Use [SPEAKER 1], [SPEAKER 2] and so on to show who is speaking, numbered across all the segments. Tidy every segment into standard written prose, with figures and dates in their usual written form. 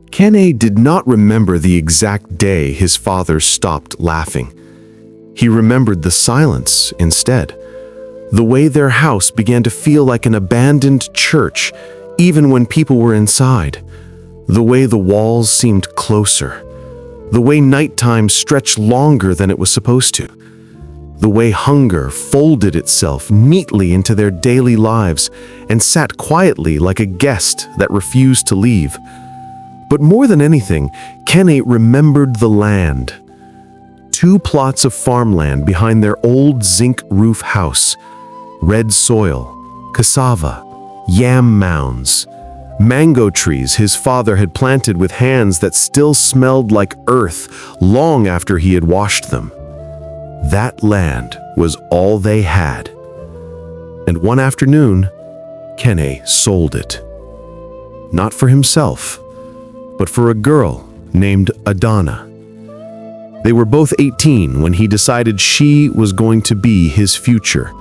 [SPEAKER 1] Kene did not remember the exact day his father stopped laughing. He remembered the silence instead, the way their house began to feel like an abandoned church, even when people were inside, the way the walls seemed closer, the way nighttime stretched longer than it was supposed to, the way hunger folded itself neatly into their daily lives and sat quietly like a guest that refused to leave. But more than anything, Kene remembered the land. 2 plots of farmland behind their old zinc roof house, red soil, cassava, yam mounds, mango trees his father had planted with hands that still smelled like earth long after he had washed them. That land was all they had. And one afternoon, Kene sold it. Not for himself, but for a girl named Adanna. They were both 18 when he decided she was going to be his future.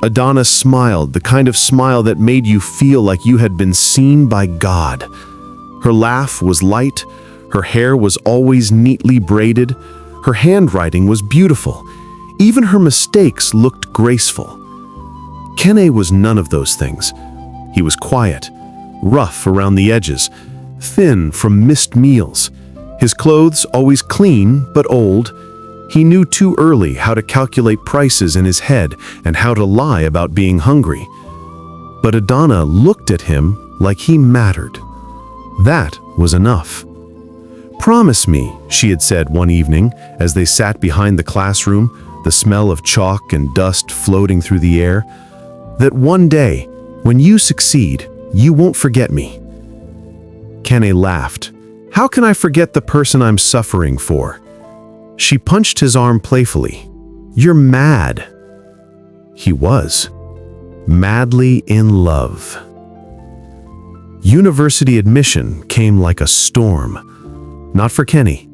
[SPEAKER 1] Adanna smiled, the kind of smile that made you feel like you had been seen by God. Her laugh was light, her hair was always neatly braided, her handwriting was beautiful. Even her mistakes looked graceful. Kene was none of those things. He was quiet, rough around the edges, thin from missed meals. His clothes always clean but old. He knew too early how to calculate prices in his head and how to lie about being hungry. But Adanna looked at him like he mattered. That was enough. "Promise me," she had said one evening as they sat behind the classroom, the smell of chalk and dust floating through the air, "that one day, when you succeed, you won't forget me." Kene laughed. "How can I forget the person I'm suffering for?" She punched his arm playfully. "You're mad." He was. Madly in love. University admission came like a storm. Not for Kene,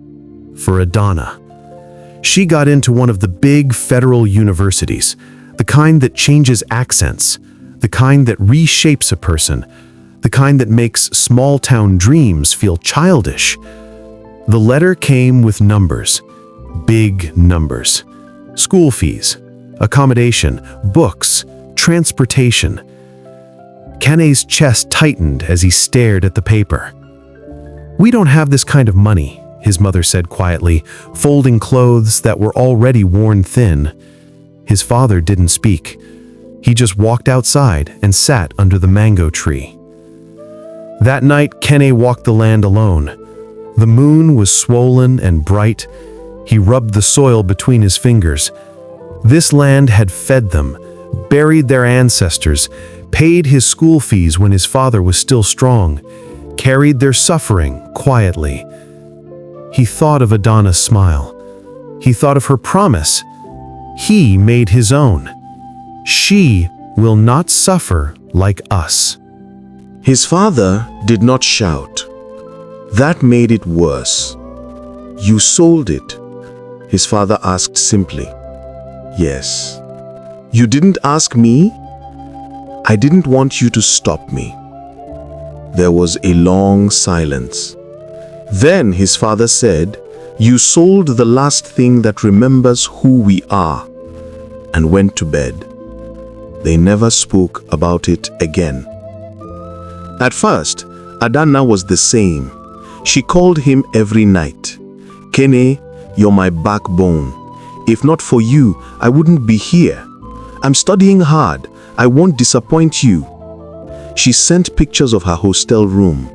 [SPEAKER 1] for Adanna. She got into one of the big federal universities, the kind that changes accents, the kind that reshapes a person, the kind that makes small-town dreams feel childish. The letter came with numbers, big numbers. School fees, accommodation, books, transportation. Kene's chest tightened as he stared at the paper. "We don't have this kind of money," his mother said quietly, folding clothes that were already worn thin. His father didn't speak. He just walked outside and sat under the mango tree. That night, Kene walked the land alone. The moon was swollen and bright. He rubbed the soil between his fingers. This land had fed them, buried their ancestors, paid his school fees when his father was still strong, carried their suffering quietly. He thought of Adanna's smile. He thought of her promise. He made his own. She will not suffer like us.
[SPEAKER 2] His father did not shout. That made it worse. "You sold it?" his father asked simply. "Yes." "You didn't ask me?" "I didn't want you to stop me." There was a long silence. Then his father said, "You sold the last thing that remembers who we are," and went to bed. They never spoke about it again. At first, Adanna was the same. She called him every night. "Kene, you're my backbone. If not for you, I wouldn't be here. I'm studying hard. I won't disappoint you." She sent pictures of her hostel room,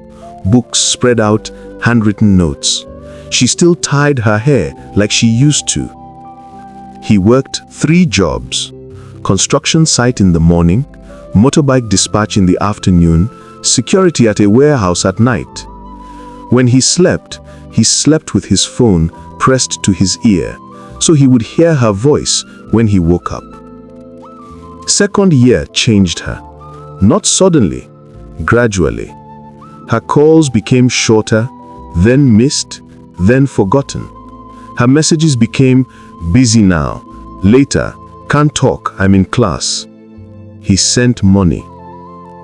[SPEAKER 2] books spread out, handwritten notes. She still tied her hair like she used to. He worked 3 jobs: construction site in the morning, motorbike dispatch in the afternoon, security at a warehouse at night. When he slept with his phone pressed to his ear, so he would hear her voice when he woke up. Second year changed her. Not suddenly, gradually. Her calls became shorter, then missed, then forgotten. Her messages became busy now, later, can't talk, I'm in class. He sent money.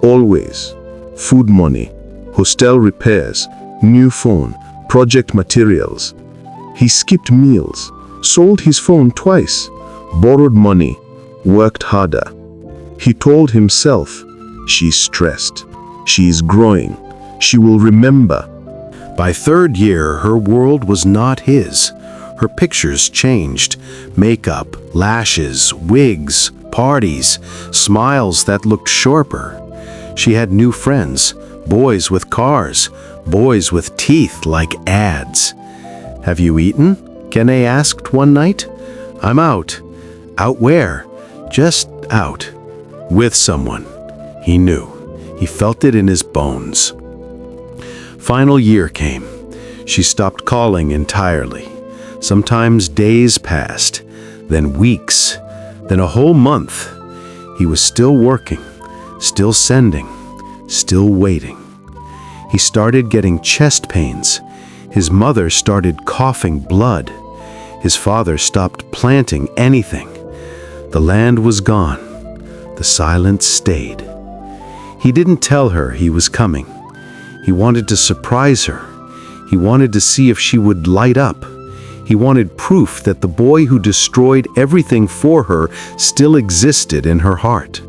[SPEAKER 2] Always. Food money, hostel repairs, New phone, project materials. He skipped meals, sold his phone twice, borrowed money, worked harder. He told himself, she's stressed, she's growing, she will remember.
[SPEAKER 1] By third year, her world was not his. Her pictures changed. Makeup, lashes, wigs, parties, smiles that looked sharper. She had new friends, boys with cars, boys with teeth like ads. "Have you eaten?" Kene asked one night. "I'm out." "Out where?" "Just out." With someone. He knew. He felt it in his bones. Final year came. She stopped calling entirely. Sometimes days passed, then weeks, then a whole month. He was still working, still sending, still waiting. He started getting chest pains. His mother started coughing blood. His father stopped planting anything. The land was gone. The silence stayed. He didn't tell her he was coming. He wanted to surprise her. He wanted to see if she would light up. He wanted proof that the boy who destroyed everything for her still existed in her heart.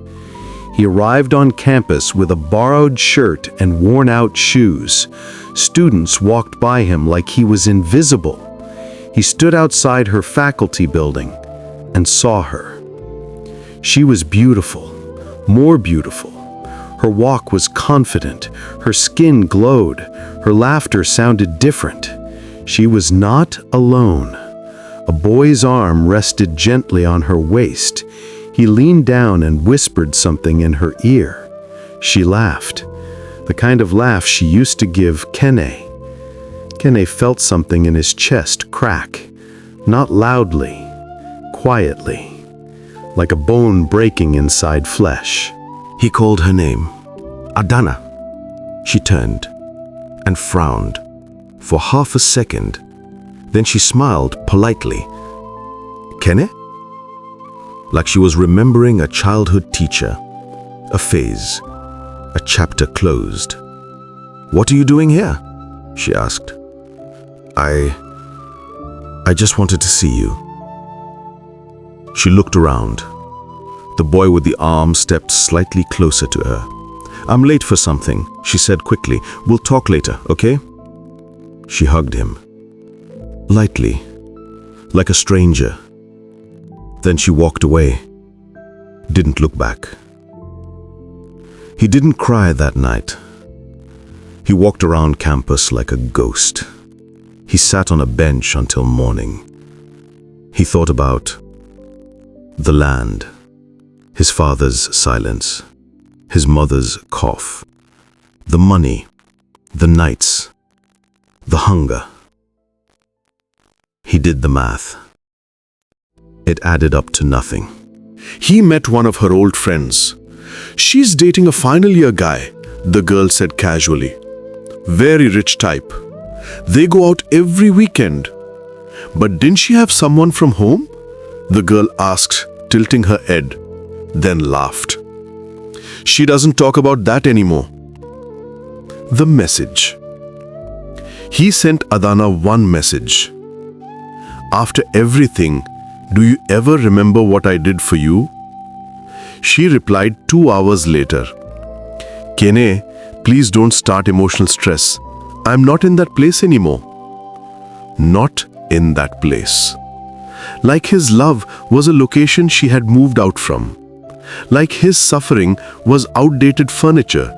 [SPEAKER 1] He arrived on campus with a borrowed shirt and worn-out shoes. Students walked by him like he was invisible. He stood outside her faculty building and saw her. She was beautiful, more beautiful. Her walk was confident, her skin glowed, her laughter sounded different. She was not alone. A boy's arm rested gently on her waist. He leaned down and whispered something in her ear. She laughed, the kind of laugh she used to give Kene. Kene felt something in his chest crack, not loudly, quietly, like a bone breaking inside flesh. He called her name, Adanna. She turned and frowned for half a second. Then she smiled politely. "Kene?" Like she was remembering a childhood teacher, a phase, a chapter closed. "What are you doing here?" she asked. I just wanted to see you." She looked around. The boy with the arm stepped slightly closer to her. "I'm late for something," she said quickly. "We'll talk later, okay?" She hugged him, lightly, like a stranger. Then she walked away, didn't look back. He didn't cry that night. He walked around campus like a ghost. He sat on a bench until morning. He thought about the land, his father's silence, his mother's cough, the money, the nights, the hunger. He did the math. It added up to nothing.
[SPEAKER 3] He met one of her old friends. "She's dating a final year guy," the girl said casually. "Very rich type. They go out every weekend." "But didn't she have someone from home?" the girl asked, tilting her head, then laughed. "She doesn't talk about that anymore." The message. He sent Adanna one message. "After everything, do you ever remember what I did for you?" She replied 2 hours later. "Kene, please don't start emotional stress. I'm not in that place anymore." Not in that place. Like his love was a location she had moved out from. Like his suffering was outdated furniture.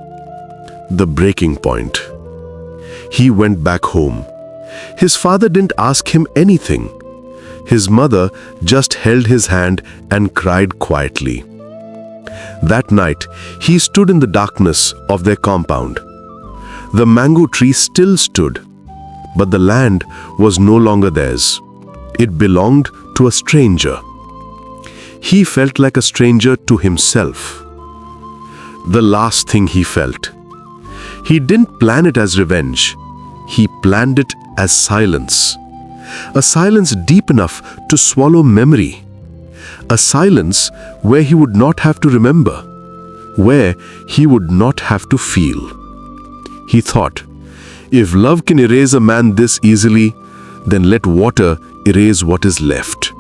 [SPEAKER 3] The breaking point. He went back home. His father didn't ask him anything. His mother just held his hand and cried quietly. That night, he stood in the darkness of their compound. The mango tree still stood, but the land was no longer theirs. It belonged to a stranger. He felt like a stranger to himself. The last thing he felt. He didn't plan it as revenge. He planned it as silence. A silence deep enough to swallow memory. A silence where he would not have to remember, where he would not have to feel. He thought, If love can erase a man this easily, then let water erase what is left.